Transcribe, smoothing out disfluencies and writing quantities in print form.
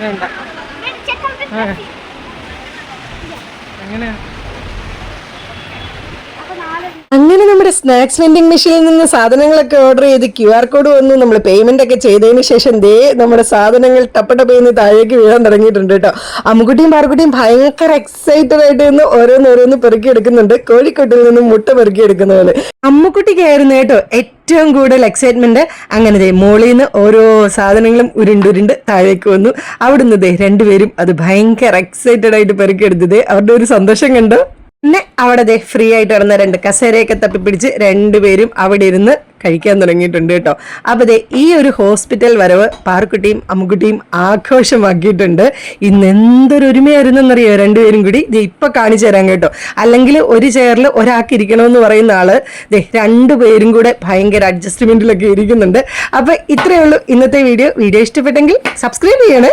വേണ്ട. എങ്ങനെയാ? അങ്ങനെ നമ്മുടെ സ്നാക്സ് വെൻഡിങ് മെഷീനിൽ നിന്ന് സാധനങ്ങളൊക്കെ ഓർഡർ ചെയ്ത് QR കോഡ് വന്നു. നമ്മൾ പേയ്മെന്റ് ഒക്കെ ചെയ്തതിന് ശേഷം ദേ നമ്മുടെ സാധനങ്ങൾ ടപ്പടപ്പേന്ന് താഴേക്ക് വീഴാൻ തുടങ്ങിയിട്ടുണ്ട് കേട്ടോ. അമ്മുക്കുട്ടിയും പാറക്കുട്ടിയും ഭയങ്കര എക്സൈറ്റഡ് ആയിട്ട് നിന്ന് ഓരോന്നോരോന്ന് പെറുക്കി എടുക്കുന്നുണ്ട്. കോഴിക്കോട്ടിൽ നിന്നും മുട്ട പെറുക്കി എടുക്കുന്ന പോലെ. അമ്മുക്കുട്ടിക്കായിരുന്നു കേട്ടോ ഏറ്റവും കൂടുതൽ എക്സൈറ്റ്മെന്റ്. അങ്ങനെ ദേ മോളിൽ നിന്ന് ഓരോ സാധനങ്ങളും ഉരുണ്ടുരുണ്ട് താഴേക്ക് വന്നു. അവിടുന്ന് ദേ രണ്ടുപേരും അത് ഭയങ്കര എക്സൈറ്റഡ് ആയിട്ട് പെറുക്കി എടുത്തത്. അവരുടെ ഒരു സന്തോഷം കണ്ടു. പിന്നെ അവിടെ ദേ ഫ്രീ ആയിട്ട് കിടന്ന 2 കസേരയൊക്കെ തപ്പിപ്പിടിച്ച് രണ്ടുപേരും അവിടെ ഇരുന്ന് കഴിക്കാൻ തുടങ്ങിയിട്ടുണ്ട് കേട്ടോ. അപ്പൊ ദേ ഈ ഒരു ഹോസ്പിറ്റൽ വരവ് പാർക്കുട്ടിയും അമ്മുക്കുട്ടിയും ആഘോഷമാക്കിയിട്ടുണ്ട്. ഇന്ന് എന്തൊരു ഒരുമയായിരുന്നെന്നറിയോ രണ്ടുപേരും കൂടി. ദേ ഇപ്പൊ കാണിച്ചു തരാം കേട്ടോ. അല്ലെങ്കിൽ ഒരു ചെയറിൽ ഒരാൾക്ക് ഇരിക്കണമെന്ന് പറയുന്ന ആള് ദേ രണ്ടുപേരും കൂടെ ഭയങ്കര അഡ്ജസ്റ്റ്മെന്റിലൊക്കെ ഇരിക്കുന്നുണ്ട്. അപ്പൊ ഇത്രയേ ഉള്ളൂ ഇന്നത്തെ വീഡിയോ. വീഡിയോ ഇഷ്ടപ്പെട്ടെങ്കിൽ സബ്സ്ക്രൈബ് ചെയ്യണേ.